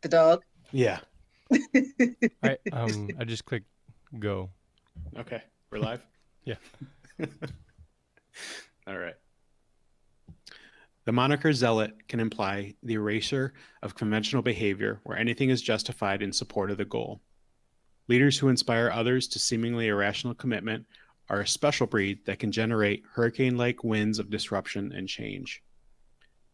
The dog. Yeah. All right. I just clicked go. Okay. We're live? Yeah. All right. The moniker zealot can imply the erasure of conventional behavior where anything is justified in support of the goal. Leaders who inspire others to seemingly irrational commitment are a special breed that can generate hurricane-like winds of disruption and change.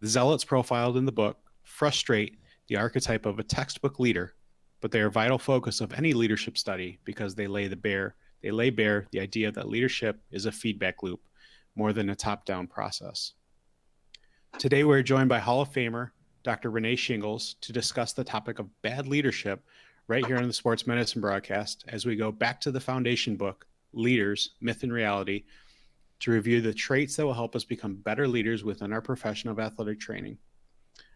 The zealots profiled in the book frustrate the archetype of a textbook leader, but they are a vital focus of any leadership study because they lay bare the idea that leadership is a feedback loop more than a top-down process. Today we're joined by Hall of Famer Dr. Renee Shingles to discuss the topic of bad leadership right here on the Sports Medicine broadcast as we go back to the foundation book, Leaders, Myth and Reality, to review the traits that will help us become better leaders within our profession of athletic training.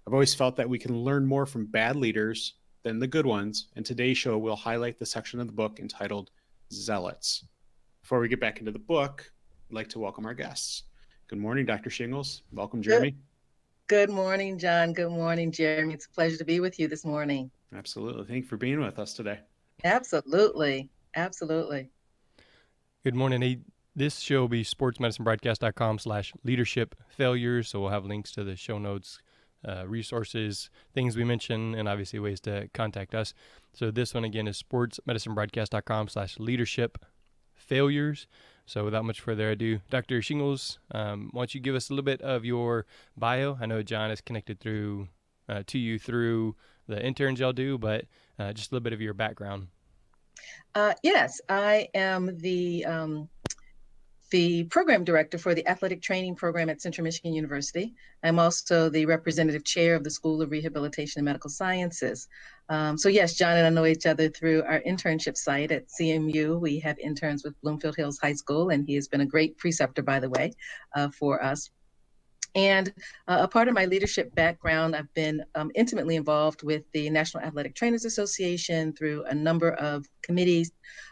I've always felt that we can learn more from bad leaders than the good ones, and today's show will highlight the section of the book entitled Zealots. Before we get back into the book, I'd like to welcome our guests. Good morning, Dr. Shingles. Welcome, Jeremy. Good morning, John. Good morning, Jeremy. It's a pleasure to be with you this morning. Absolutely. Thank you for being with us today. Absolutely. Absolutely. Good morning. This show will be sportsmedicinebroadcast.com/leadership failures. So we'll have links to the show notes, resources, things we mention, and obviously ways to contact us. So this one again is sportsmedicinebroadcast.com/leadership failures. So without much further ado, Dr. Shingles, why don't you give us a little bit of your bio? I know John is connected to you through the interns y'all do, but just a little bit of your background. Yes, I am the program director for the athletic training program at Central Michigan University. I'm also the representative chair of the School of Rehabilitation and Medical Sciences. So yes, John and I know each other through our internship site at CMU. We have interns with Bloomfield Hills High School, and he has been a great preceptor, by the way, for us. And a part of my leadership background, I've been intimately involved with the National Athletic Trainers Association through a number of committees,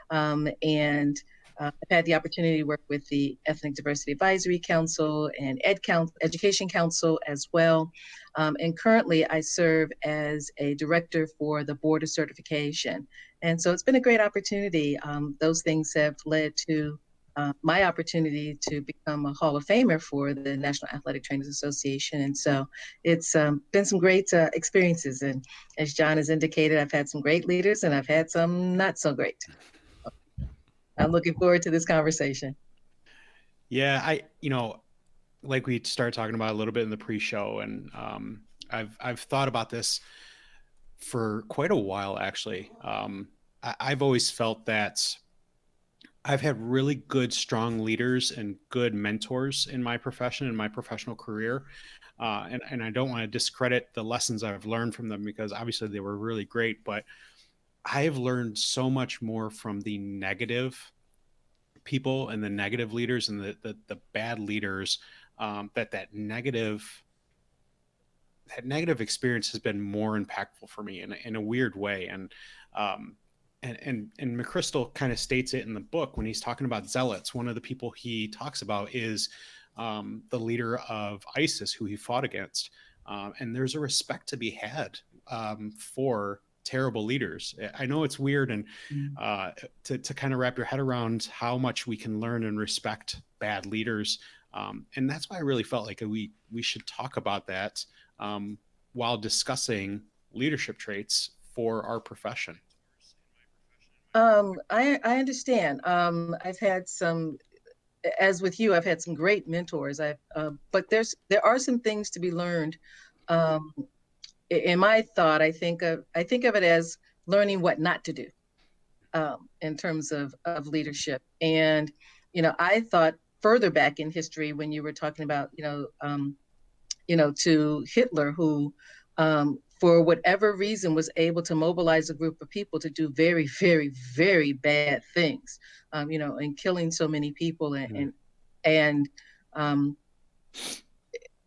and I've had the opportunity to work with the Ethnic Diversity Advisory Council and Education Council as well. And currently I serve as a director for the Board of Certification. And so it's been a great opportunity. Those things have led to my opportunity to become a Hall of Famer for the National Athletic Trainers Association. And so it's been some great experiences. And as John has indicated, I've had some great leaders and I've had some not so great. I'm looking forward to this conversation. Yeah, like we started talking about a little bit in the pre-show, and I've thought about this for quite a while, actually. I've always felt that I've had really good, strong leaders and good mentors in my profession, in my professional career. And I don't want to discredit the lessons I've learned from them because obviously they were really great, but I've learned so much more from the negative people and the negative leaders and the bad leaders, that negative experience has been more impactful for me in a weird way. And McChrystal kind of states it in the book when he's talking about zealots. One of the people he talks about is the leader of ISIS, who he fought against. And there's a respect to be had for terrible leaders. I know it's weird, and to kind of wrap your head around how much we can learn and respect bad leaders. And that's why I really felt like we should talk about that while discussing leadership traits for our profession. I understand. I've had some, as with you, I've had some great mentors. But there are some things to be learned. In my thought, I think of it as learning what not to do in terms of leadership. And I thought further back in history when you were talking about to Hitler, who for whatever reason was able to mobilize a group of people to do very, very, very bad things, and killing so many people, and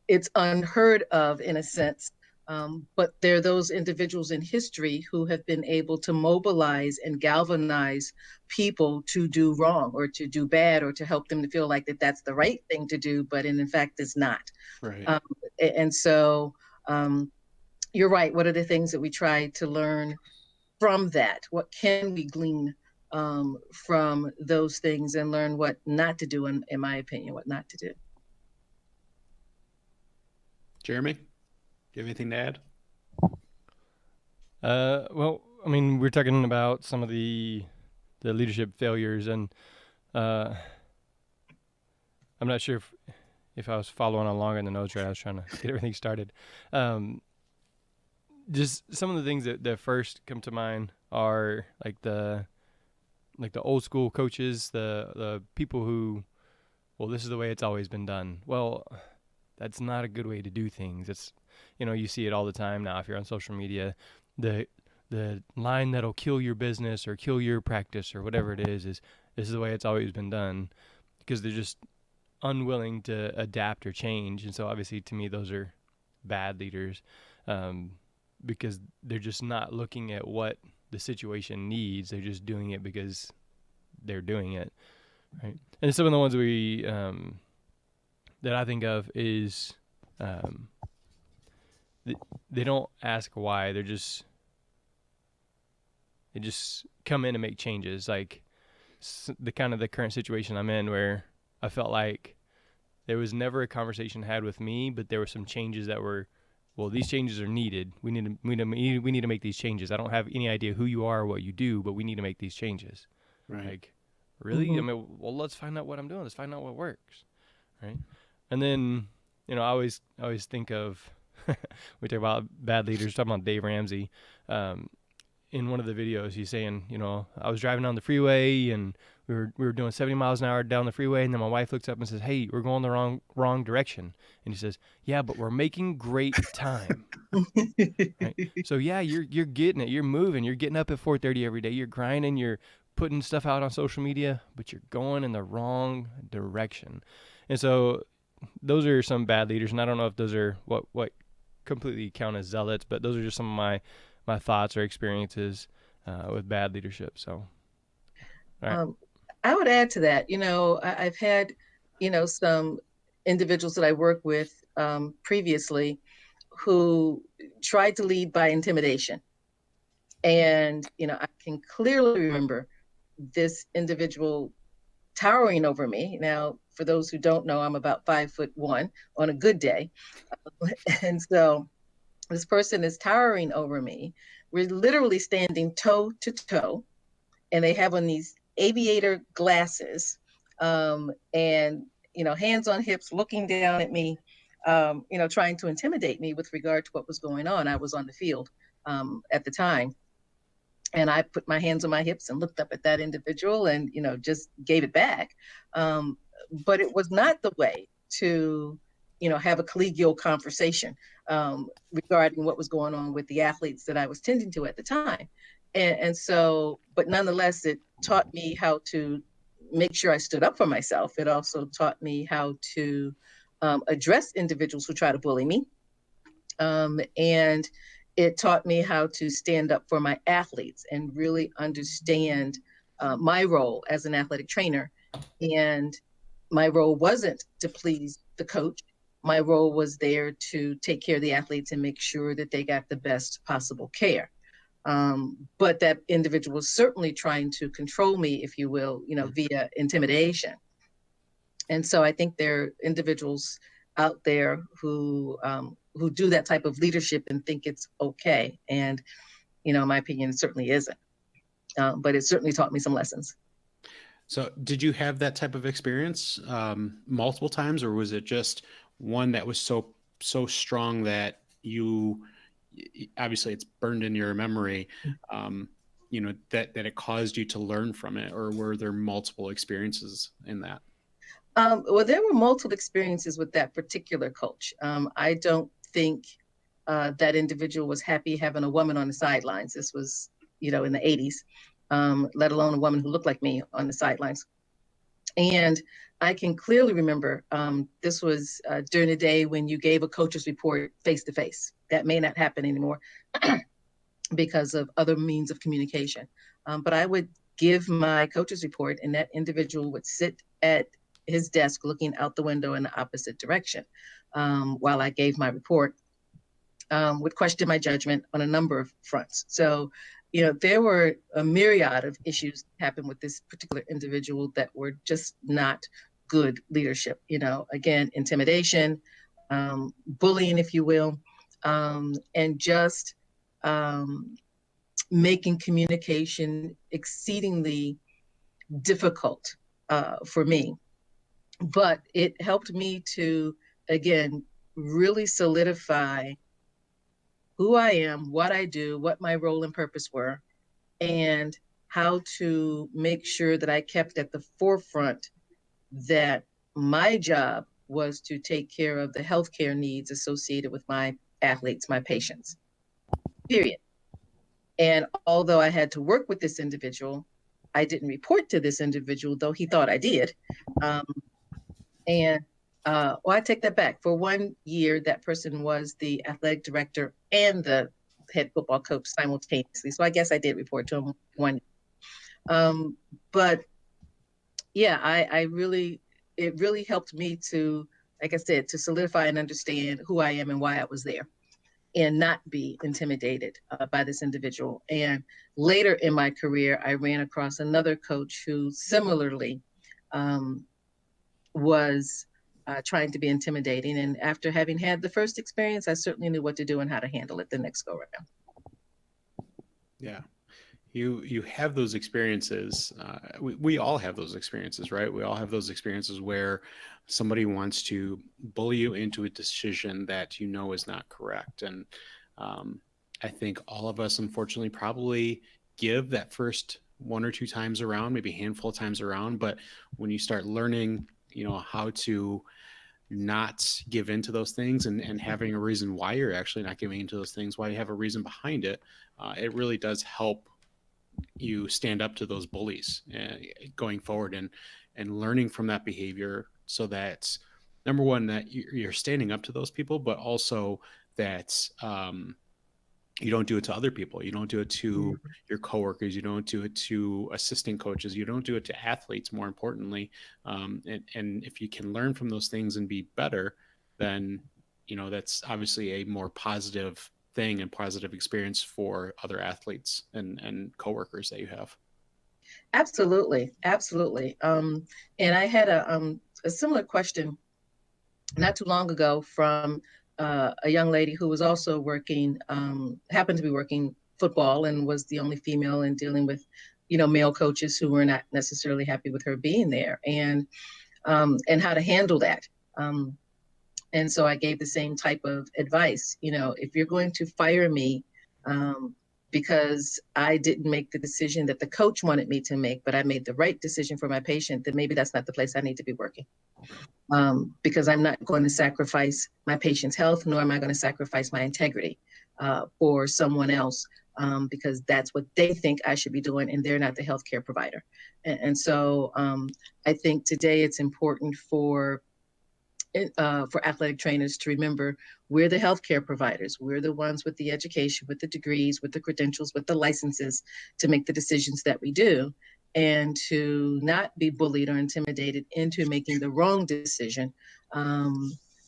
it's unheard of in a sense. But there are those individuals in history who have been able to mobilize and galvanize people to do wrong or to do bad or to help them to feel like that's the right thing to do, but in fact it's not. Right. And so you're right. What are the things that we try to learn from that? What can we glean from those things and learn what not to do, in my opinion, what not to do. Jeremy, do you have anything to add? Well, I mean, we're talking about some of the leadership failures, and I'm not sure if I was following along in the notes right. I was trying to get everything started. Just some of the things that first come to mind are like the old school coaches, the people who, well, this is the way it's always been done. Well, that's not a good way to do things. It's, you see it all the time now if you're on social media. The line that'll kill your business or kill your practice or whatever it is this is the way it's always been done, because they're just unwilling to adapt or change. And so obviously to me those are bad leaders, because they're just not looking at what the situation needs. They're just doing it because they're doing it, right? And some of the ones we that I think of is they don't ask why. They just come in and make changes. Like the current situation I'm in, where I felt like there was never a conversation had with me, but there were some changes that were, well, these changes are needed. We need to make these changes. I don't have any idea who you are or what you do, but we need to make these changes. Right. Like, really? Mhm. I mean, well, let's find out what I'm doing. Let's find out what works, right? And then, I always think of we talk about bad leaders. Talking about Dave Ramsey, in one of the videos, he's saying, I was driving down the freeway and we were doing 70 miles an hour down the freeway, and then my wife looks up and says, "Hey, we're going the wrong direction." And he says, "Yeah, but we're making great time." Right? So yeah, you're getting it. You're moving. You're getting up at 4:30 every day. You're grinding. You're putting stuff out on social media, but you're going in the wrong direction. And so those are some bad leaders, and I don't know if those are what completely count as zealots, but those are just some of my thoughts or experiences with bad leadership. So, all right. I would add to that, I've had, some individuals that I worked with previously who tried to lead by intimidation. And, I can clearly remember this individual towering over me. Now, for those who don't know, I'm about 5'1" on a good day. And so this person is towering over me. We're literally standing toe to toe, and they have on these aviator glasses, and hands on hips, looking down at me, trying to intimidate me with regard to what was going on. I was on the field at the time, and I put my hands on my hips and looked up at that individual and just gave it back. um, but it was not the way to have a collegial conversation regarding what was going on with the athletes that I was tending to at the time. And so, but nonetheless, it taught me how to make sure I stood up for myself. It also taught me how to address individuals who try to bully me, and it taught me how to stand up for my athletes and really understand my role as an athletic trainer. And my role wasn't to please the coach. My role was there to take care of the athletes and make sure that they got the best possible care. But that individual was certainly trying to control me, if you will, via intimidation. And so I think there are individuals out there who do that type of leadership and think it's okay. And in my opinion, it certainly isn't. But it certainly taught me some lessons. So, did you have that type of experience multiple times, or was it just one that was so strong that you obviously it's burned in your memory? That it caused you to learn from it, or were there multiple experiences in that? Well, there were multiple experiences with that particular coach. I don't think that individual was happy having a woman on the sidelines. This was, in the 80s, let alone a woman who looked like me on the sidelines. And I can clearly remember this was during the day when you gave a coach's report face to face. That may not happen anymore because of other means of communication. But I would give my coach's report, and that individual would sit at his desk looking out the window in the opposite direction while I gave my report. would question my judgment on a number of fronts. So, there were a myriad of issues that happened with this particular individual that were just not good leadership. Again, intimidation, bullying, if you will, and just making communication exceedingly difficult for me. But it helped me to, again, really solidify who I am, what I do, what my role and purpose were, and how to make sure that I kept at the forefront that my job was to take care of the healthcare needs associated with my athletes, my patients, period. And although I had to work with this individual, I didn't report to this individual, though he thought I did. Um, and well, I take that back. For 1 year, that person was the athletic director and the head football coach simultaneously. So I guess I did report to him one. Um, but yeah, it really helped me to, like I said, to solidify and understand who I am and why I was there, and not be intimidated by this individual. And later in my career, I ran across another coach who similarly um, was trying to be intimidating. And after having had the first experience, I certainly knew what to do and how to handle it the next go around. Yeah. You have those experiences. We all have those experiences, right? We all have those experiences where somebody wants to bully you into a decision that you know is not correct. And I think all of us, unfortunately, probably give that first one or two times around, maybe a handful of times around. But when you start learning, how to not give into those things, and having a reason why you're actually not giving into those things, why you have a reason behind it, it really does help you stand up to those bullies going forward, and learning from that behavior, so that number one, that you're standing up to those people, but also that you don't do it to other people. You don't do it to your coworkers. You don't do it to assistant coaches. You don't do it to athletes, more importantly. And if you can learn from those things and be better, then, that's obviously a more positive thing and positive experience for other athletes and coworkers that you have. Absolutely, absolutely. And I had a similar question not too long ago from a young lady who was also working, happened to be working football, and was the only female in dealing with, male coaches who were not necessarily happy with her being there, and how to handle that. Um, and so I gave the same type of advice. If you're going to fire me, um, because I didn't make the decision that the coach wanted me to make, but I made the right decision for my patient, then maybe that's not the place I need to be working. Because I'm not going to sacrifice my patient's health, nor am I going to sacrifice my integrity for someone else, because that's what they think I should be doing, and they're not the healthcare provider. And so I think today it's important for athletic trainers to remember, we're the healthcare providers. We're the ones with the education, with the degrees, with the credentials, with the licenses to make the decisions that we do, and to not be bullied or intimidated into making the wrong decision,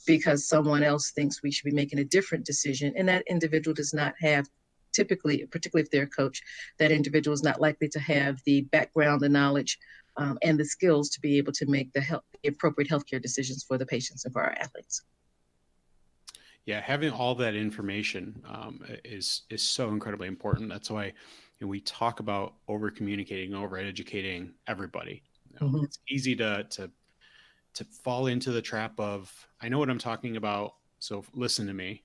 because someone else thinks we should be making a different decision. And that individual does not have, typically, particularly if they're a coach, that individual is not likely to have the background, the knowledge, and the skills to be able to make the appropriate healthcare decisions for the patients and for our athletes. Yeah, having all that information is so incredibly important. That's why we talk about over communicating, over educating everybody. Mm-hmm. It's easy to fall into the trap of, I know what I'm talking about, so listen to me.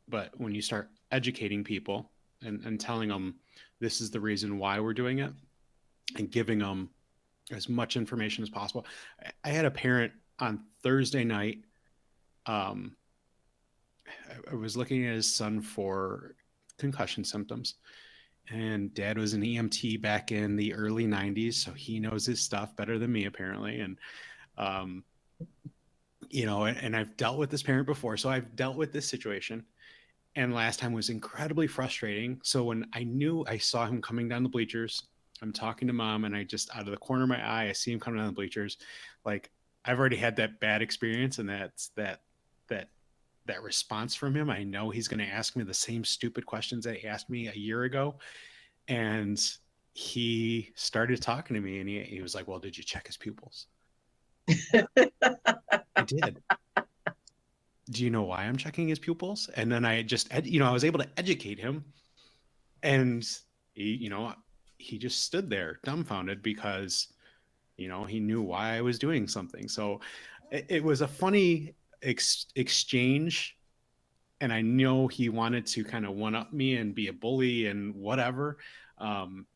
But when you start educating people and telling them this is the reason why we're doing it, and giving them as much information as possible. I had a parent on Thursday night. I was looking at his son for concussion symptoms, and dad was an EMT back in the early 90s, so he knows his stuff better than me, apparently. And and I've dealt with this parent before, so I've dealt with this situation. And last time was incredibly frustrating. So when I saw him coming down the bleachers, I'm talking to mom, and I just, out of the corner of my eye, I see him coming down the bleachers. Like, I've already had that bad experience, and that that response from him, I know he's going to ask me the same stupid questions that he asked me a year ago. And he started talking to me, and he was like, well, did you check his pupils? I did. Do you know why I'm checking his pupils? And then I just, I was able to educate him. And he just stood there dumbfounded because, he knew why I was doing something. So it was a funny exchange. And I know he wanted to kind of one up me and be a bully and whatever. Um,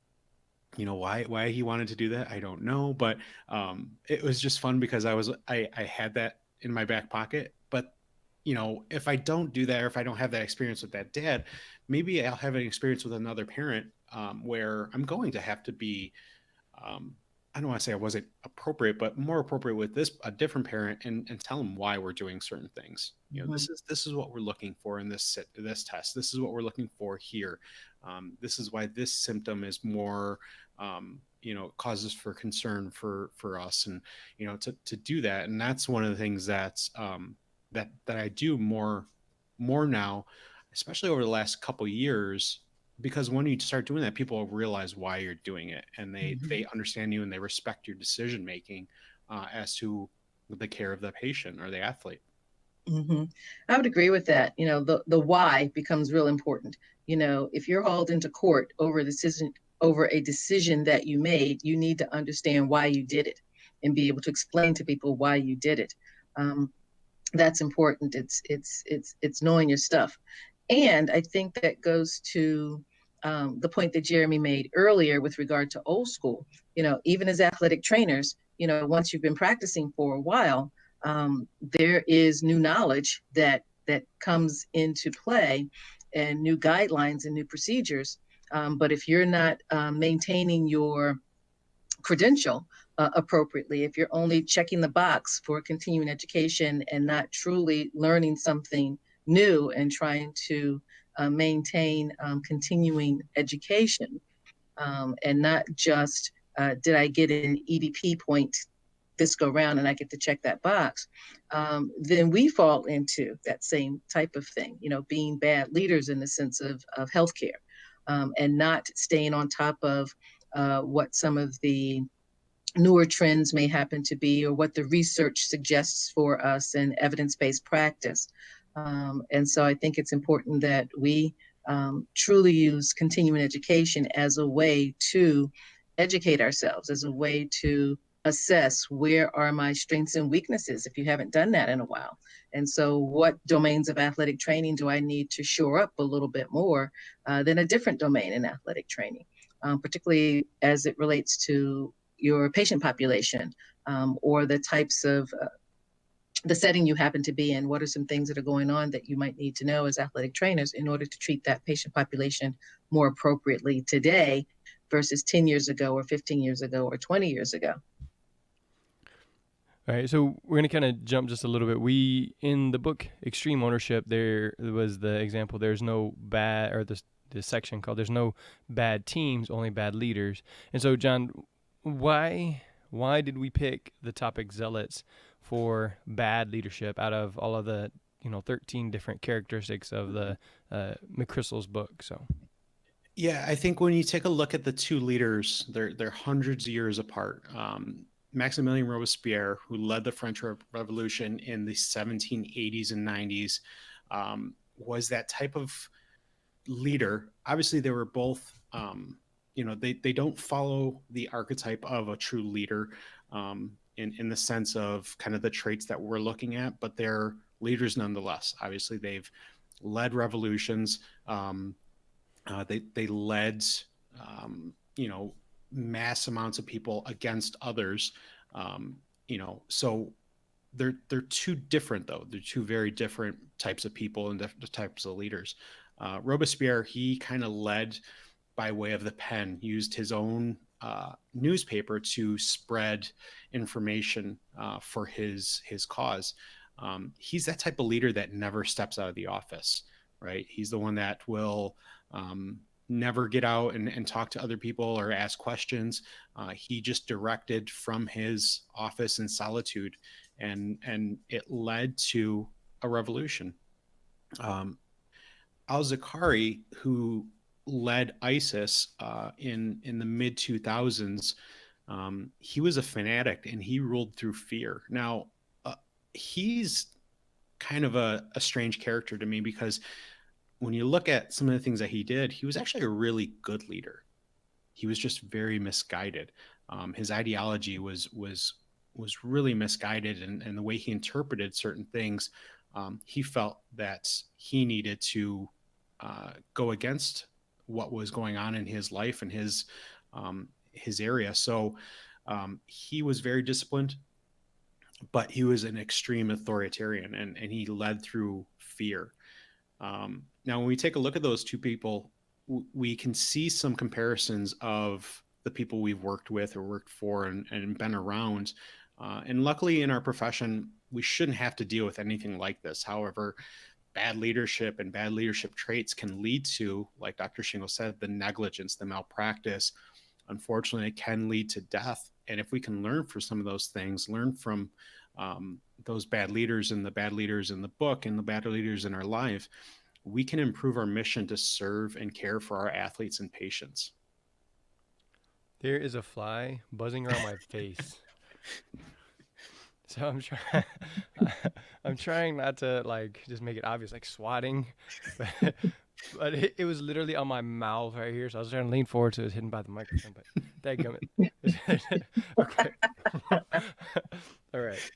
why he wanted to do that, I don't know. But it was just fun because I had that in my back pocket. But if I don't do that, or if I don't have that experience with that dad, maybe I'll have an experience with another parent, where I'm going to have to be, um, I don't want to say I wasn't appropriate, but more appropriate with a different parent, and tell them why we're doing certain things. Mhm. This is what we're looking for in this test. This is what we're looking for here. This is why this symptom is more, causes for concern for us, and to do that. And that's one of the things that I do more now, especially over the last couple years, because when you start doing that, people realize why you're doing it, and Mhm. they understand you, and they respect your decision making, as to the care of the patient or the athlete. Mhm. I would agree with that. The why becomes real important. If you're hauled into court over a decision that you made, you need to understand why you did it and be able to explain to people why you did it. Um, that's important. It's knowing your stuff. And I think that goes to the point that Jeremy made earlier with regard to old school. Even as athletic trainers, once you've been practicing for a while, there is new knowledge that comes into play, and new guidelines and new procedures. But if you're not maintaining your credential appropriately, if you're only checking the box for continuing education and not truly learning something new and trying to maintain continuing education, and not just did I get an EDP point this go round and I get to check that box, then we fall into that same type of thing, being bad leaders in the sense of healthcare, and not staying on top of what some of the newer trends may happen to be, or what the research suggests for us in evidence-based practice. And so I think it's important that we truly use continuing education as a way to educate ourselves, as a way to assess where are my strengths and weaknesses if you haven't done that in a while. And so what domains of athletic training do I need to shore up a little bit more than a different domain in athletic training, particularly as it relates to your patient population, or the types of the setting you happen to be in. What are some things that are going on that you might need to know as athletic trainers in order to treat that patient population more appropriately today versus 10 years ago or 15 years ago or 20 years ago? All right, so we're gonna kind of jump just a little bit. We in the book Extreme Ownership, there was the example. There's no bad, or the section called "There's no bad teams, only bad leaders." And so, John, why did we pick the topic zealots for bad leadership out of all of the 13 different characteristics of the McChrystal's book? So Yeah, I think when you take a look at the two leaders, they're hundreds of years apart. Maximilien Robespierre, who led the French Revolution in the 1780s and 90s, was that type of leader. Obviously, they were both, they don't follow the archetype of a true leader, in the sense of kind of the traits that we're looking at, but they're leaders nonetheless. Obviously, they've led revolutions. They led, um, you know mass amounts of people against others. So they're two different, though. They're two very different types of people and different types of leaders. Robespierre, he kind of led by way of the pen, used his own newspaper to spread information for his cause. He's that type of leader that never steps out of the office, right? He's the one that will, um, never get out and talk to other people or ask questions. He just directed from his office in solitude, and it led to a revolution. Um, al-Zakari, who led ISIS in the mid 2000s, he was a fanatic and he ruled through fear. Now, he's kind of a strange character to me because when you look at some of the things that he did, he was actually a really good leader. He was just very misguided. His ideology was really misguided, and the way he interpreted certain things, he felt that he needed to go against what was going on in his life and his area. So he was very disciplined, but he was an extreme authoritarian, and he led through fear. Now, when we take a look at those two people, we can see some comparisons of the people we've worked with or worked for and been around. And luckily, in our profession, we shouldn't have to deal with anything like this. However, bad leadership and bad leadership traits can lead to, like Dr. Shingle said, the negligence, the malpractice. Unfortunately, it can lead to death. And if we can learn from some of those things, learn from those bad leaders and the bad leaders in the book and the bad leaders in our life, we can improve our mission to serve and care for our athletes and patients. There is a fly buzzing around my face. So I'm trying. I'm trying not to like just make it obvious, like swatting, but it was literally on my mouth right here. So I was trying to lean forward so it was hidden by the microphone. But dadgummit. Okay. All right.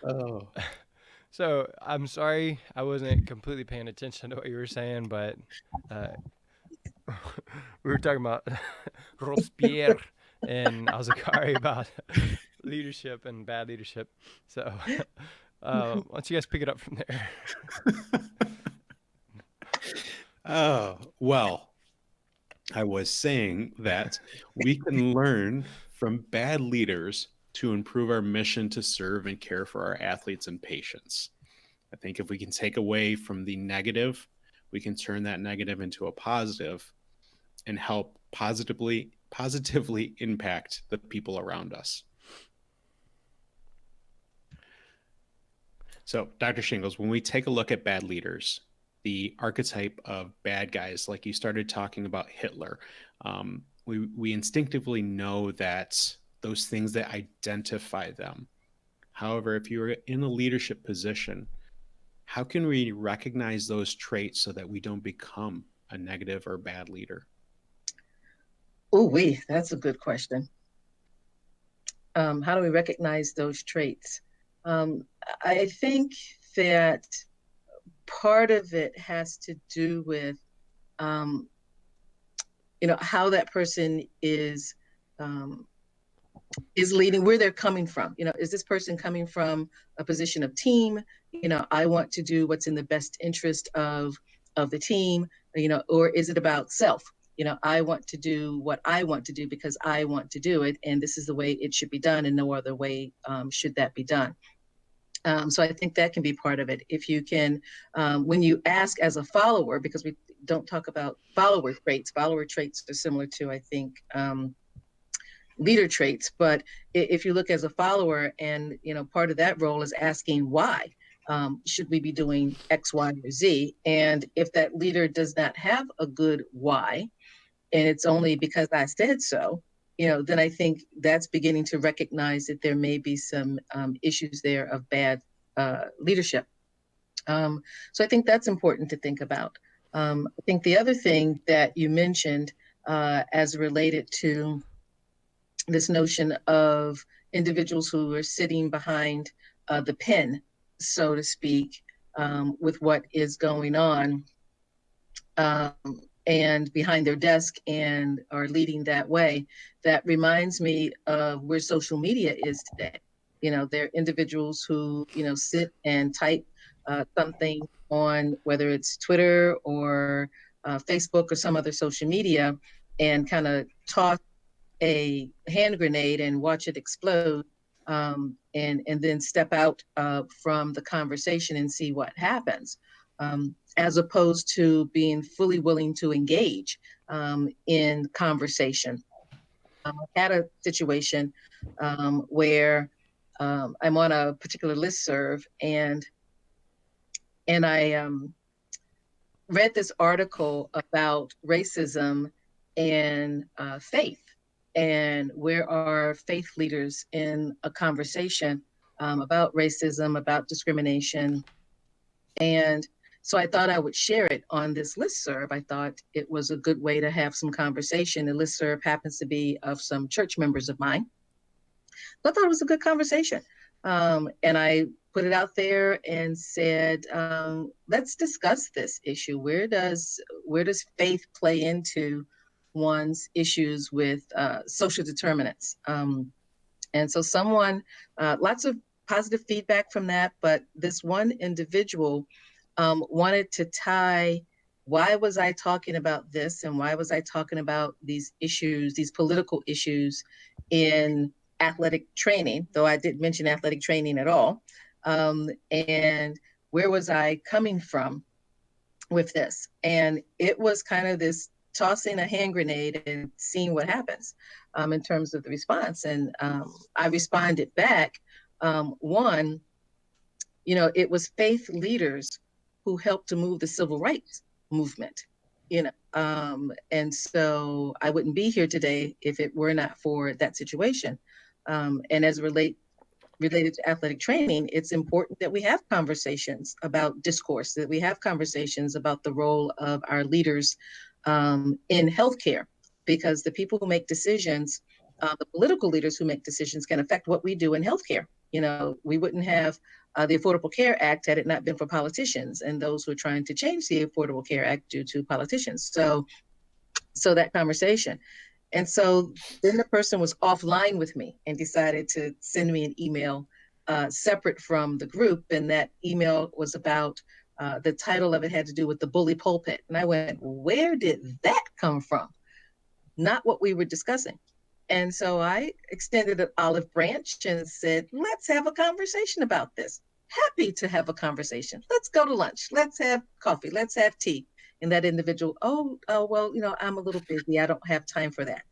Oh. So I'm sorry I wasn't completely paying attention to what you were saying, but we were talking about Robespierre and Al-Zakari about leadership and bad leadership. So why don't you guys pick it up from there? Oh, well, I was saying that we can learn from bad leaders to improve our mission to serve and care for our athletes and patients. I think if we can take away from the negative, we can turn that negative into a positive and help positively impact the people around us. So, Dr. Shingles, when we take a look at bad leaders, the archetype of bad guys, like you started talking about Hitler, we instinctively know that those things that identify them. However, if you're in a leadership position, how can we recognize those traits so that we don't become a negative or bad leader? Oh, that's a good question. How do we recognize those traits? I think that part of it has to do with, how that person is leading, where they're coming from. Is this person coming from a position of team? I want to do what's in the best interest of the team, or is it about self? I want to do what I want to do because I want to do it, and this is the way it should be done, and no other way should that be done. So I think that can be part of it. If you can, when you ask as a follower, because we don't talk about follower traits are similar to, I think, leader traits. But if you look as a follower, and part of that role is asking why should we be doing X, Y, or Z, and if that leader does not have a good why, and it's only because I said so, then I think that's beginning to recognize that there may be some issues there of bad leadership. So I think that's important to think about. I think the other thing that you mentioned as related to this notion of individuals who are sitting behind the pen, so to speak, with what is going on, um, and behind their desk and are leading that way. That reminds me of where social media is today. There are individuals who, sit and type something on, whether it's Twitter or Facebook or some other social media, and kind of toss a hand grenade and watch it explode, and then step out from the conversation and see what happens, as opposed to being fully willing to engage in conversation. I had a situation where I'm on a particular listserv, and and I read this article about racism and faith, and where are faith leaders in a conversation about racism, about discrimination. And so I thought I would share it on this listserv. I thought it was a good way to have some conversation. The listserv happens to be of some church members of mine. So I thought it was a good conversation. And I put it out there and said, let's discuss this issue. Where does faith play into one's issues with social determinants? And so lots of positive feedback from that, but this one individual wanted to tie, why was I talking about this and why was I talking about these issues, these political issues in athletic training, though I didn't mention athletic training at all. And where was I coming from with this? And it was kind of this tossing a hand grenade and seeing what happens in terms of the response. And I responded back. One, it was faith leaders who helped to move the civil rights movement, and so I wouldn't be here today if it were not for that situation. And as related to athletic training, it's important that we have conversations about discourse, that we have conversations about the role of our leaders in healthcare, because the people who make decisions, the political leaders who make decisions, can affect what we do in healthcare. We wouldn't have the Affordable Care Act had it not been for politicians and those who are trying to change the Affordable Care Act due to politicians. So that conversation. And so then the person was offline with me and decided to send me an email separate from the group. And that email was about, the title of it had to do with the bully pulpit. And I went, where did that come from? Not what we were discussing. And so I extended an olive branch and said, let's have a conversation about this. Happy to have a conversation. Let's go to lunch. Let's have coffee. Let's have tea. And that individual, well, I'm a little busy. I don't have time for that.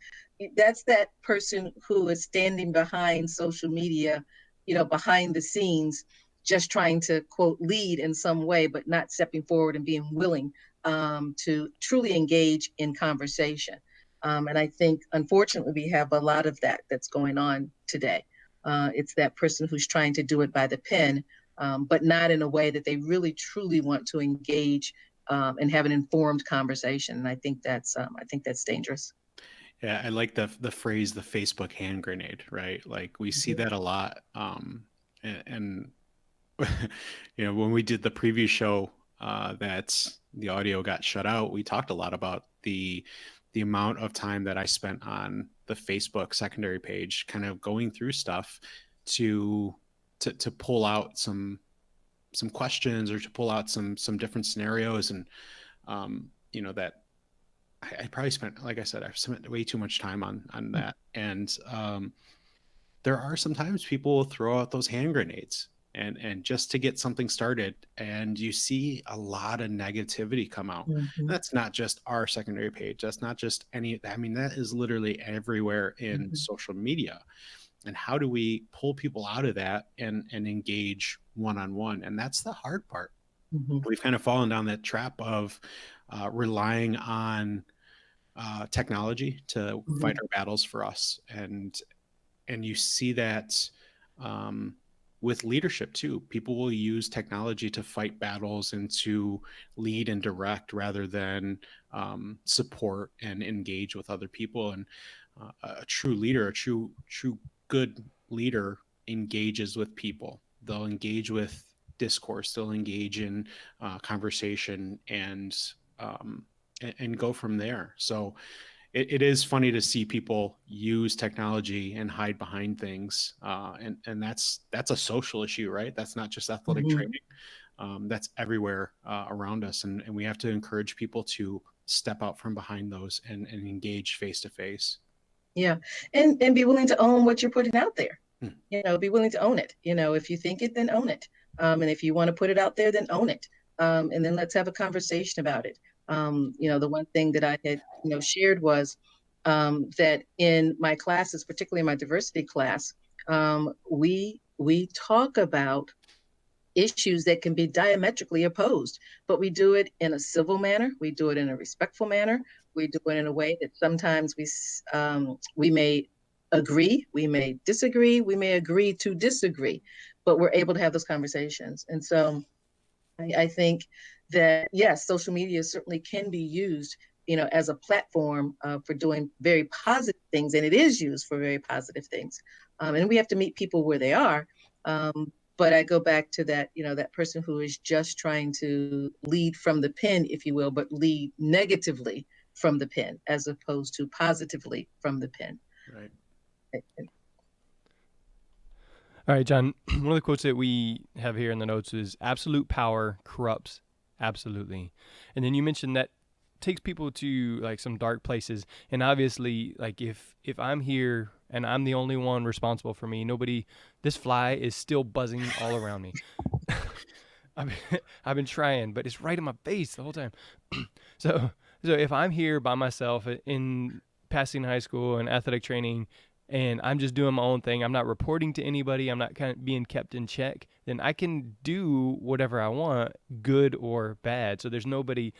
That's that person who is standing behind social media, behind the scenes, just trying to, quote, lead in some way, but not stepping forward and being willing to truly engage in conversation. And I think, unfortunately, we have a lot of that's going on today. It's that person who's trying to do it by the pen, but not in a way that they really, truly want to engage and have an informed conversation. And I think that's dangerous. Yeah, I like the phrase "the Facebook hand grenade," right? Like we see that a lot, and when we did the previous show, that the audio got shut out, we talked a lot about the amount of time that I spent on the Facebook secondary page, kind of going through stuff to pull out some questions, or to pull out some different scenarios. And that I probably spent, like I said, I've spent way too much time on that. And there are sometimes people will throw out those hand grenades and just to get something started, and you see a lot of negativity come out. Mm-hmm. That's not just our secondary page, that's not just that is literally everywhere in social media. And how do we pull people out of that and engage one-on-one? And that's the hard part. We've kind of fallen down that trap of relying on technology to fight our battles for us. And you see that with leadership too. People will use technology to fight battles and to lead and direct, rather than support and engage with other people. And a true leader, a true good leader, engages with people. They'll engage with discourse. They'll engage in conversation, and go from there. So it is funny to see people use technology and hide behind things, and that's a social issue, right? That's not just athletic training. That's everywhere around us, and we have to encourage people to step out from behind those and engage face to face. Yeah, and be willing to own what you're putting out there. Be willing to own it. If you think it, then own it. And if you want to put it out there, then own it. And then let's have a conversation about it. The one thing that I had, shared was that in my classes, particularly in my diversity class, we talk about issues that can be diametrically opposed, but we do it in a civil manner. We do it in a respectful manner. We do it in a way that sometimes we may agree, we may disagree, we may agree to disagree, but we're able to have those conversations. And so I think that yes, social media certainly can be used, as a platform for doing very positive things, and it is used for very positive things. And we have to meet people where they are. But I go back to that, that person who is just trying to lead from the pen, if you will, but lead negatively from the pen as opposed to positively from the pen. Right. All right, John, one of the quotes that we have here in the notes is absolute power corrupts absolutely. And then you mentioned that takes people to like some dark places. And obviously, like if I'm here and I'm the only one responsible for me, this fly is still buzzing all around me. I've been trying, but it's right in my face the whole time. So if I'm here by myself in Pasadena High School and athletic training, and I'm just doing my own thing, I'm not reporting to anybody, I'm not kind of being kept in check, then I can do whatever I want, good or bad. So there's nobody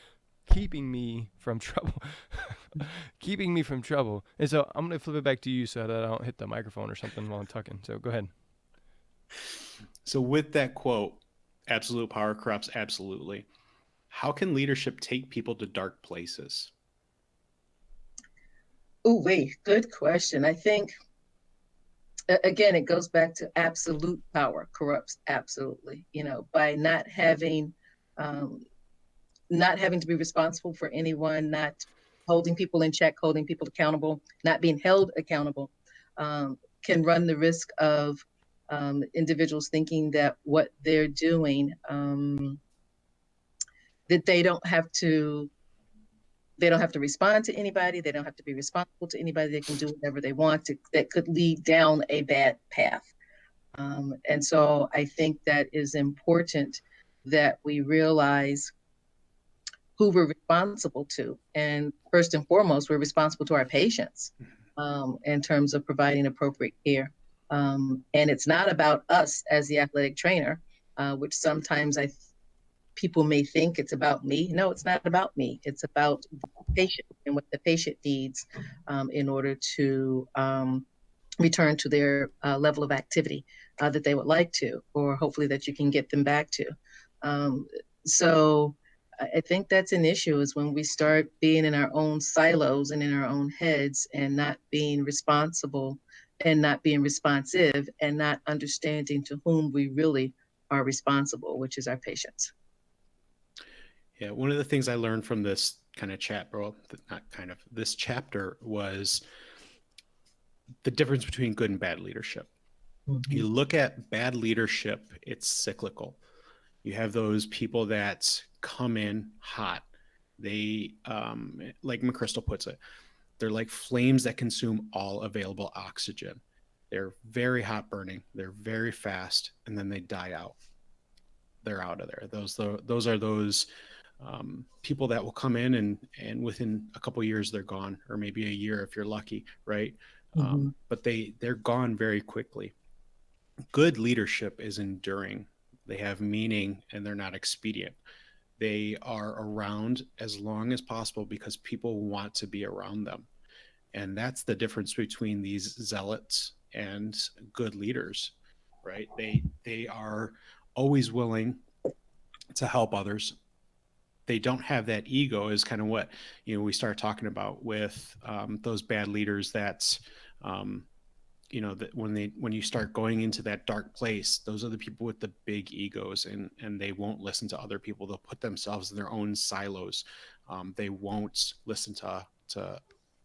keeping me from trouble. Keeping me from trouble. And so I'm going to flip it back to you so that I don't hit the microphone or something while I'm talking. So go ahead. So with that quote, absolute power corrupts absolutely, how can leadership take people to dark places? Oh, wait, good question. I think, again, it goes back to absolute power corrupts absolutely, by not having to be responsible for anyone, not holding people in check, holding people accountable, not being held accountable, can run the risk of individuals thinking that what they're doing, that they don't have to respond to anybody. They don't have to be responsible to anybody. They can do whatever they want that could lead down a bad path. And so I think that is important that we realize who we're responsible to. And first and foremost, we're responsible to our patients in terms of providing appropriate care. And it's not about us as the athletic trainer, which sometimes people may think it's about me. No, it's not about me. It's about the patient and what the patient needs in order to return to their level of activity that they would like to, or hopefully that you can get them back to. So I think that's an issue, is when we start being in our own silos and in our own heads and not being responsible and not being responsive and not understanding to whom we really are responsible, which is our patients. Yeah, one of the things I learned from this kind of this chapter was the difference between good and bad leadership. Mm-hmm. You look at bad leadership, it's cyclical. You have those people that come in hot. They, like McChrystal puts it, they're like flames that consume all available oxygen. They're very hot burning. They're very fast, and then they die out. They're out of there. Those are those people that will come in and within a couple of years they're gone, or maybe a year if you're lucky, right? Mm-hmm. But they're gone very quickly. Good leadership is enduring. They have meaning and they're not expedient. They are around as long as possible because people want to be around them. And that's the difference between these zealots and good leaders, right? They are always willing to help others. They don't have that ego, is kind of what, we start talking about with those bad leaders. That's, that when you start going into that dark place, those are the people with the big egos, and they won't listen to other people. They'll put themselves in their own silos. They won't listen to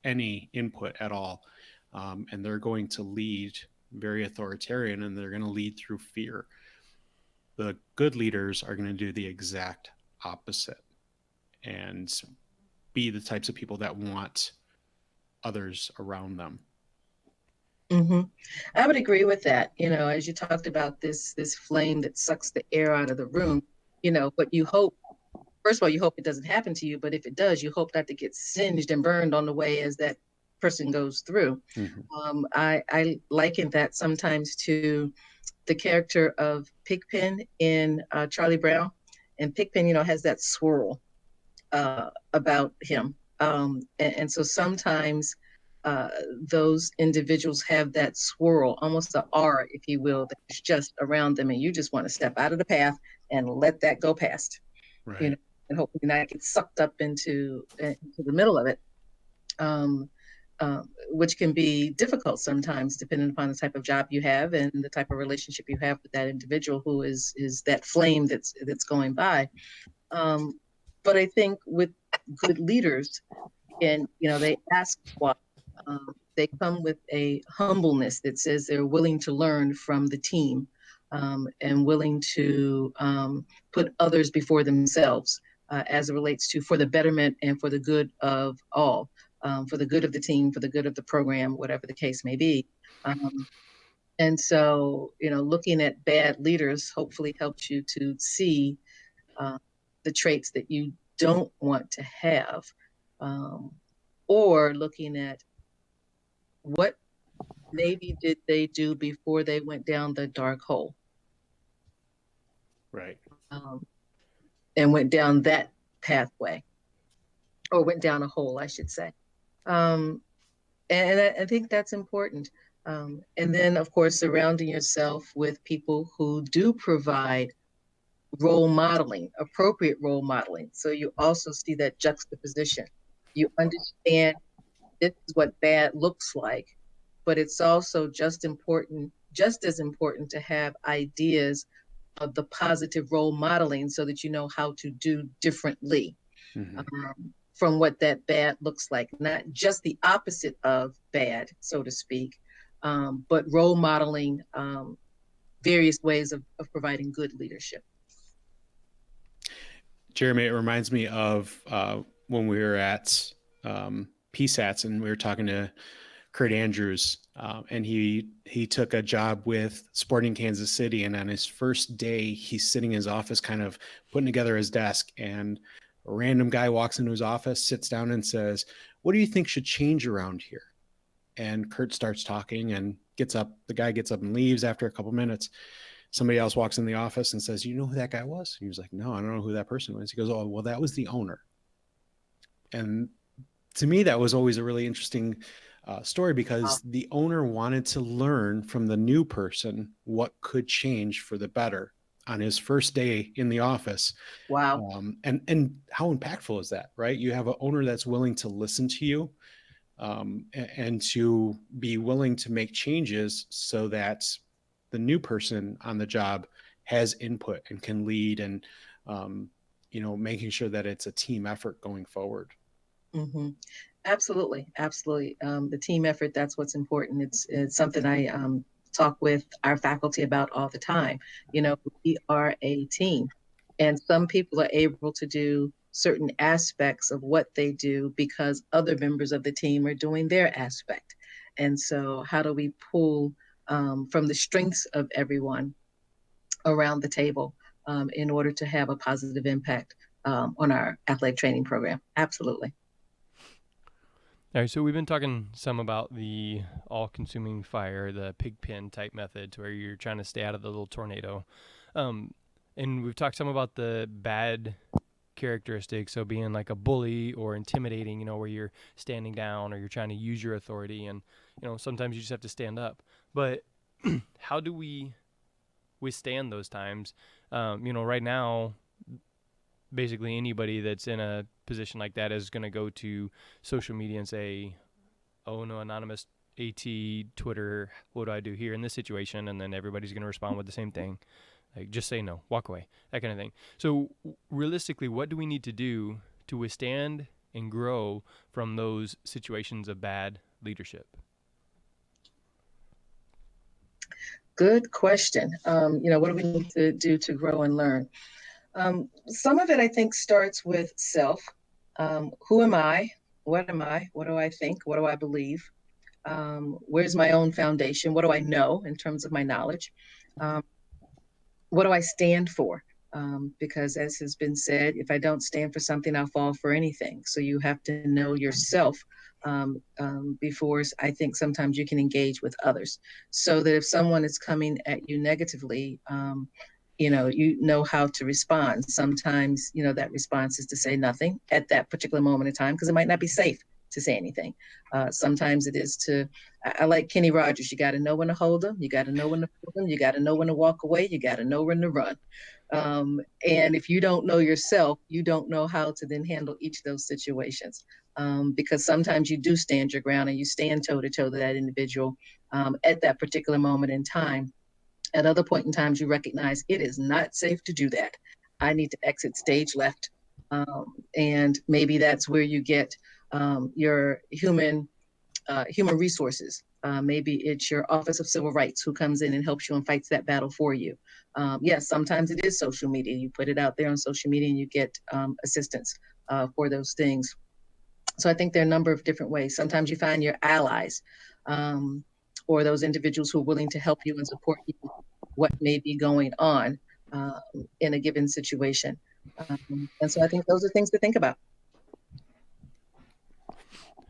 any input at all. And they're going to lead very authoritarian, and they're going to lead through fear. The good leaders are going to do the exact opposite and be the types of people that want others around them. Mm-hmm. I would agree with that. As you talked about this flame that sucks the air out of the room, but you hope, first of all, you hope it doesn't happen to you, but if it does, you hope not to get singed and burned on the way as that person goes through. I liken that sometimes to the character of Pigpen in Charlie Brown. And Pigpen, has that swirl about him. And so sometimes those individuals have that swirl, almost an aura, if you will, that's just around them. And you just want to step out of the path and let that go past, Right. and hopefully not get sucked up into the middle of it. Which can be difficult sometimes, depending upon the type of job you have and the type of relationship you have with that individual who is that flame that's going by. But I think with good leaders, and they ask why. They come with a humbleness that says they're willing to learn from the team, and willing to put others before themselves, as it relates to for the betterment and for the good of all, for the good of the team, for the good of the program, whatever the case may be. And so, looking at bad leaders hopefully helps you to see the traits that you don't want to have, or looking at what maybe did they do before they went down the dark hole, Right. and went down that pathway, or went down a hole, I should say. Um, and I think that's important. And then, of course, surrounding yourself with people who do provide role modeling, appropriate role modeling. So you also see that juxtaposition. You understand this is what bad looks like, but it's also just as important to have ideas of the positive role modeling so that you know how to do differently, from what that bad looks like. Not just the opposite of bad, so to speak, but role modeling various ways of providing good leadership. Jeremy, it reminds me of when we were at PSATs and we were talking to Kurt Andrews, and he took a job with Sporting Kansas City. And on his first day, he's sitting in his office kind of putting together his desk, and a random guy walks into his office, sits down and says, "What do you think should change around here?" And Kurt starts talking and gets up. The guy gets up and leaves after a couple minutes. Somebody else walks in the office and says, "You know who that guy was?" He was like, "No, I don't know who that person was." He goes, "Oh, well, that was the owner." And to me, that was always a really interesting story, because the owner wanted to learn from the new person what could change for the better on his first day in the office. Wow. And how impactful is that, right? You have an owner that's willing to listen to you, and to be willing to make changes so that the new person on the job has input and can lead, and making sure that it's a team effort going forward. Mm-hmm. Absolutely, absolutely. The team effort, that's what's important. It's something I talk with our faculty about all the time. We are a team, and some people are able to do certain aspects of what they do because other members of the team are doing their aspect. And so how do we pull from the strengths of everyone around the table, in order to have a positive impact on our athletic training program? Absolutely. All right, so we've been talking some about the all-consuming fire, the pig pen type method, to where you're trying to stay out of the little tornado. And we've talked some about the bad characteristics, so being like a bully or intimidating, where you're standing down or you're trying to use your authority, and sometimes you just have to stand up. But how do we withstand those times? Right now, basically anybody that's in a position like that is going to go to social media and say, "Oh no, anonymous AT Twitter, what do I do here in this situation?" And then everybody's going to respond with the same thing, like, "Just say no, walk away," that kind of thing. So realistically, what do we need to do to withstand and grow from those situations of bad leadership? Good question. What do we need to do to grow and learn? Some of it, I think, starts with self. Who am I? What am I? What do I think? What do I believe? Where's my own foundation? What do I know in terms of my knowledge? What do I stand for? Because as has been said, if I don't stand for something, I'll fall for anything. So you have to know yourself, before I think sometimes you can engage with others, so that if someone is coming at you negatively, you know how to respond. Sometimes, that response is to say nothing at that particular moment in time because it might not be safe to say anything. Sometimes it is I like Kenny Rogers. You got to know when to hold them. You got to know when to pull them. You got to know when to walk away. You got to know when to run. And if you don't know yourself, you don't know how to then handle each of those situations. Because sometimes you do stand your ground and you stand toe to toe with that individual at that particular moment in time. At other point in times, you recognize it is not safe to do that. I need to exit stage left. And maybe that's where you get your human resources. Maybe it's your Office of Civil Rights who comes in and helps you and fights that battle for you. Yes, sometimes it is social media. You put it out there on social media and you get assistance for those things. So I think there are a number of different ways. Sometimes you find your allies um, or those individuals who are willing to help you and support you what may be going on in a given situation. And so I think those are things to think about.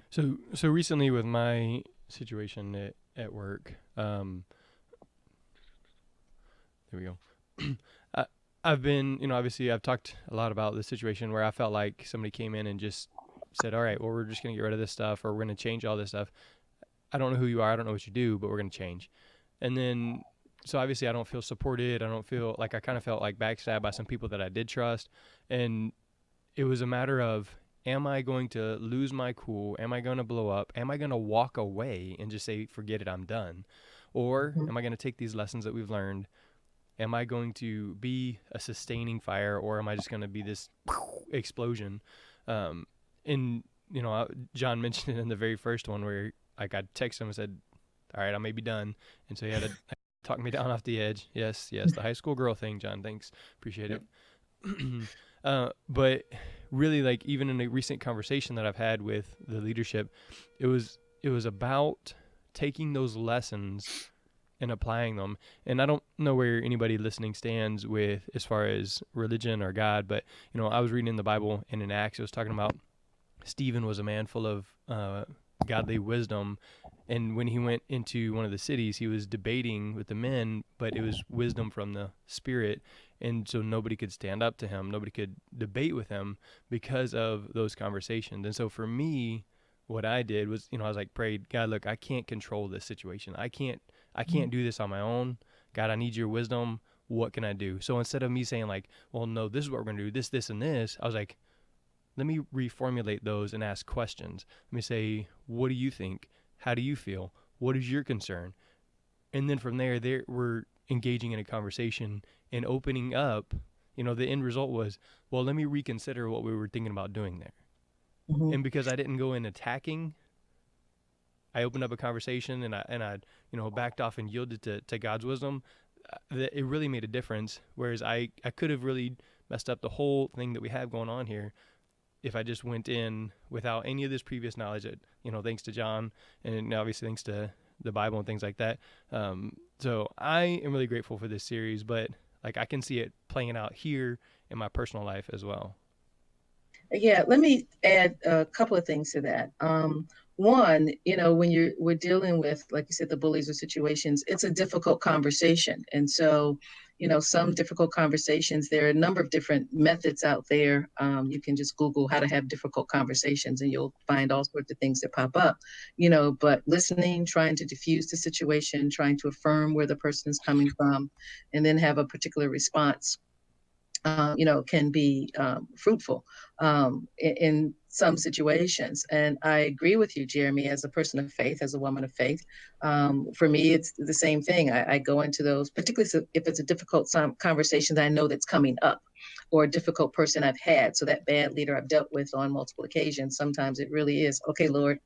So recently with my situation at work, there we go. I've been, obviously I've talked a lot about the situation where I felt like somebody came in and just said, all right, well, we're just going to get rid of this stuff or we're going to change all this stuff. I don't know who you are. I don't know what you do, but we're going to change. And then, so obviously I don't feel supported. I don't feel like I kind of felt like backstabbed by some people that I did trust. And it was a matter of, am I going to lose my cool? Am I going to blow up? Am I going to walk away and just say, forget it, I'm done? Or am I going to take these lessons that we've learned? Am I going to be a sustaining fire, or am I just going to be this explosion? And John mentioned it in the very first one where like I texted him and said, all right, I may be done. And so he had to talk me down off the edge. Yes, the high school girl thing, John. Thanks. Appreciate it. But really, like, even in a recent conversation that I've had with the leadership, it was about taking those lessons and applying them. And I don't know where anybody listening stands with as far as religion or God, but I was reading in the Bible, and in Acts it was talking about Stephen was a man full of godly wisdom, and when he went into one of the cities, he was debating with the men, but it was wisdom from the Spirit, and so nobody could stand up to him, nobody could debate with him because of those conversations. And so for me, what I did was, I was like, prayed, God, look, I can't control this situation. I can't do this on my own. God, I need your wisdom. What can I do? So instead of me saying like, well, no, this is what we're going to do, this, and this, I was like, let me reformulate those and ask questions. Let me say, what do you think? How do you feel? What is your concern? And then from there, we're engaging in a conversation and opening up. The end result was, well, let me reconsider what we were thinking about doing there. Mm-hmm. And because I didn't go in attacking, I opened up a conversation and I backed off and yielded to God's wisdom. It really made a difference. Whereas I could have really messed up the whole thing that we have going on here if I just went in without any of this previous knowledge, thanks to John and obviously thanks to the Bible and things like that. So I am really grateful for this series, but like I can see it playing out here in my personal life as well. Yeah, let me add a couple of things to that. One, when we're dealing with, like you said, the bullies or situations, it's a difficult conversation. And so, some difficult conversations, there are a number of different methods out there. You can just Google how to have difficult conversations and you'll find all sorts of things that pop up, but listening, trying to diffuse the situation, trying to affirm where the person is coming from, and then have a particular response can be fruitful in some situations. And I agree with you, Jeremy, as a person of faith, as a woman of faith. For me, it's the same thing. I go into those, particularly if it's a difficult conversation that I know that's coming up, or a difficult person I've had. So that bad leader I've dealt with on multiple occasions, sometimes it really is, okay, Lord,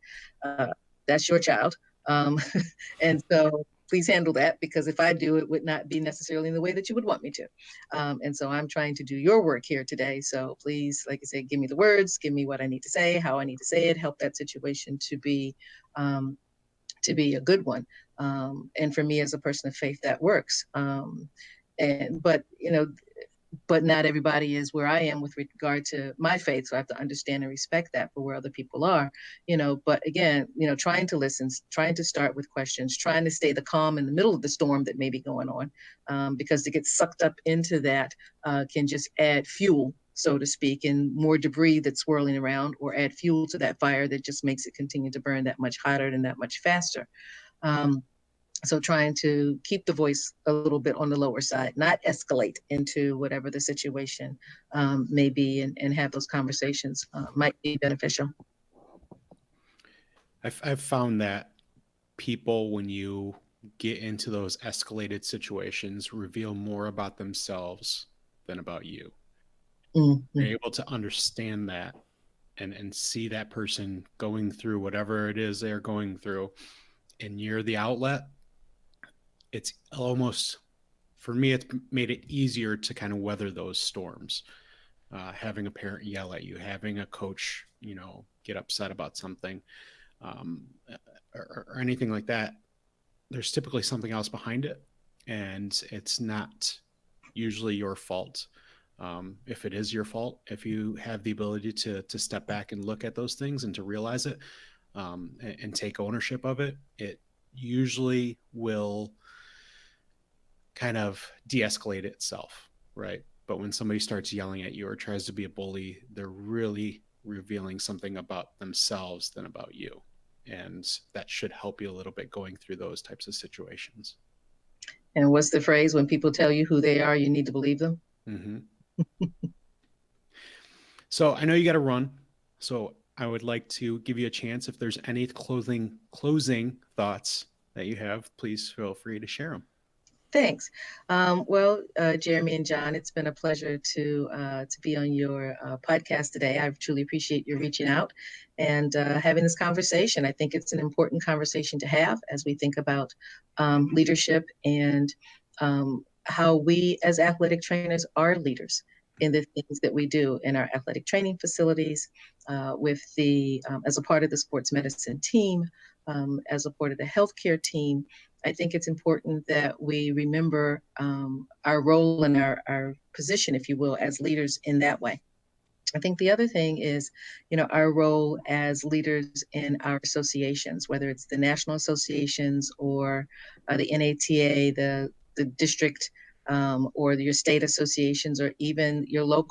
that's your child. And so please handle that, because if I do, it would not be necessarily in the way that you would want me to. And so I'm trying to do your work here today. So please, like I said, give me the words, give me what I need to say, how I need to say it, help that situation to be a good one. And for me as a person of faith, that works. But but not everybody is where I am with regard to my faith. So I have to understand and respect that for where other people are, but again, trying to listen, trying to start with questions, trying to stay the calm in the middle of the storm that may be going on, because to get sucked up into that can just add fuel, so to speak, and more debris that's swirling around, or add fuel to that fire that just makes it continue to burn that much hotter and that much faster. So trying to keep the voice a little bit on the lower side, not escalate into whatever the situation may be, and have those conversations might be beneficial. I've found that people, when you get into those escalated situations, reveal more about themselves than about you. Mm-hmm. You're able to understand that and see that person going through whatever it is they're going through, and you're the outlet. It's almost, for me, it's made it easier to kind of weather those storms. Having a parent yell at you, having a coach, get upset about something, um, or anything like that. There's typically something else behind it, and it's not usually your fault. If it is your fault, if you have the ability to step back and look at those things and to realize it, and take ownership of it, it usually will kind of de-escalate itself, right? But when somebody starts yelling at you or tries to be a bully, they're really revealing something about themselves than about you. And that should help you a little bit going through those types of situations. And what's the phrase? When people tell you who they are, you need to believe them. Mm-hmm. So I know you got to run. So I would like to give you a chance. If there's any closing thoughts that you have, please feel free to share them. Thanks. Jeremy and John, it's been a pleasure to be on your podcast today. I truly appreciate you reaching out and having this conversation. I think it's an important conversation to have as we think about leadership, and how we as athletic trainers are leaders in the things that we do in our athletic training facilities, with as a part of the sports medicine team, as a part of the healthcare team. I think it's important that we remember our role and our position, if you will, as leaders in that way. I think the other thing is, our role as leaders in our associations, whether it's the national associations or the NATA, the district, or your state associations, or even your local